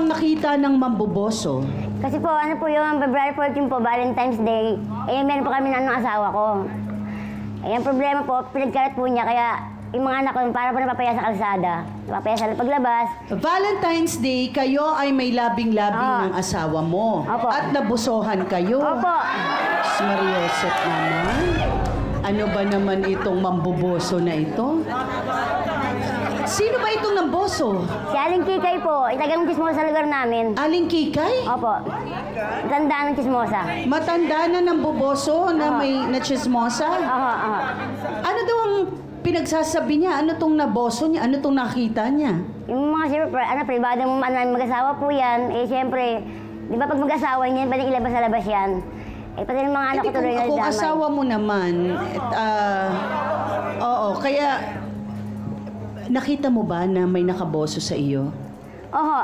kang nakita ng mamboboso? Kasi po, ano po yung February 14 po, Valentine's Day. Eh, meron po kami ng asawa ko. Eh, ang problema po, pinagkalat po niya, kaya yung mga anak ko, para po napapaya sa kalsada. Napapaya sa paglabas. Valentine's Day, kayo ay may labing-labing ng asawa mo. Opo. At nabusohan kayo. Opo. Mariosep naman. Ano ba naman itong mamboboso na ito? Sino ba itong namboso? Si Aling Kikay po, itagang chismosa sa lugar namin. Aling Kikay? Opo. Tandaan ng chismosa. Matanda na namboboso na may nachismosa? Aha. Ano daw ang pinagsasabi niya? Ano tong naboso niya? Ano tong nakita niya? Yung mga siyempre, pribado mo mag-asawa po yan. Eh, siyempre, di ba pag mag-asawa niyan, pwede ilabas sa labas yan. Eh, pati yung mga anak ko tuloy na kung asawa mo naman, oo, kaya nakita mo ba na may nakaboso sa iyo? Oho.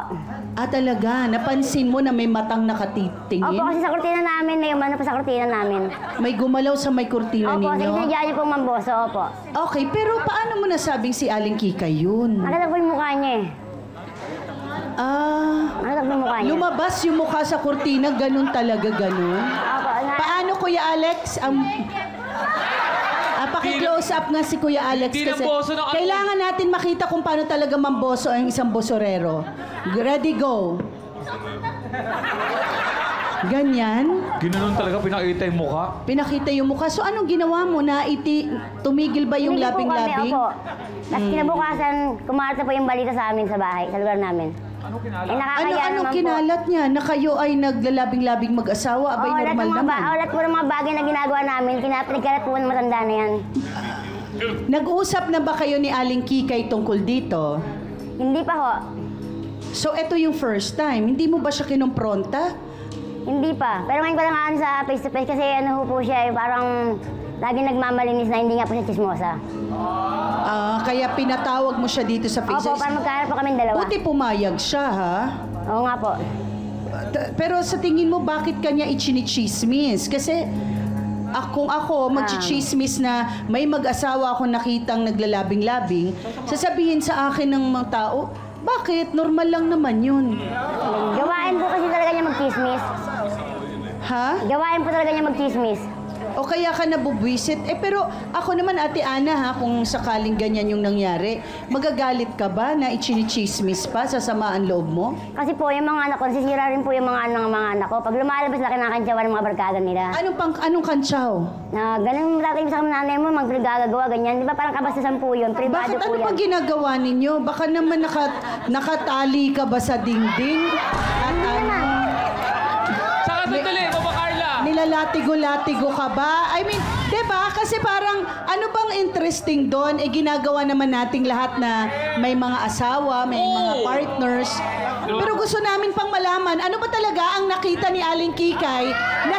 Talaga? Napansin mo na may matang nakatitingin? Opo, kasi sa kurtina namin, may umano pa sa kurtina namin. May gumalaw sa may kurtina Opo, ninyo? sige, sinadya niyo pong mamboso, opo. Okay, pero paano mo nasabing si Aling Kikay yun? Nakita po yung mukha niya eh. Nakita po yung mukha niya. Lumabas yung mukha sa kurtina, ganun talaga, ganun? Opo. Paano, Kuya Alex? Paki-close up nga si Kuya Alex Hindi kasi namboso na kami. kailangan natin makita kung paano talaga mamboso ang isang bosorero. Ready, go. Ganyan. Ginanon talaga, pinakita yung mukha. Pinakita yung mukha. So anong ginawa mo? Tumigil ba yung Tumigil po labing-labing? kami, opo. Tapos kinabukasan, kumarata po yung balita sa amin sa bahay, sa lugar namin. Ano kinalat? Eh, nakakaya Anong naman kinalat niya? Na kayo ay naglalabing-labing mag-asawa? Abay, Oo, normal naman. lahat po ng mga bagay na ginagawa namin, pinagkalat po ng matanda na yan. Nag-usap na ba kayo ni Aling Kikay tungkol dito? Hindi pa ho. So, ito yung first time. Hindi mo ba siya kinumpronta? Hindi pa. Pero ngayon ko lang aan sa face-to-face kasi ano ho po siya, parang lagi nagmamalinis na hindi nga po siya chismosa. Kaya pinatawag mo siya dito sa Opo, Facebook. parang magkaharap po kami dalawa. Buti pumayag siya, ha? Oo nga po. Pero sa tingin mo, bakit kanya ichinichismis? Kasi kung ako magchichismis na may mag-asawa akong nakitang naglalabing-labing, sasabihin sa akin ng mga tao, bakit? Normal lang naman yun. Gawain po kasi talaga niya magchismis. Ha? Gawain po talaga niya magchismis. O kaya ka nabubwisit? Pero ako naman, Ate Ana, ha, kung sakaling ganyan yung nangyari, magagalit ka ba na ichinichismis pa sa samaan loob mo? Kasi po, yung mga anak ko, nasisira rin po yung mga anak ko. Pag lumalabas na kinakantsawan ng mga barkada nila. Anong kantsaw? Na ganun tatay sa nanay mo, magagagawa ganyan. Di ba parang kabastasan po yun, privado Bakit? po Ano yan. pang ginagawa ninyo? Baka naman nakatali ka ba sa dingding? At Saka sandali, Mama Carla. nilalatigo-latigo ka ba? I mean, diba? Kasi parang, ano bang interesting doon? Ginagawa naman nating lahat na may mga asawa, may mga partners. Pero gusto namin pang malaman, ano ba talaga ang nakita ni Aling Kikay na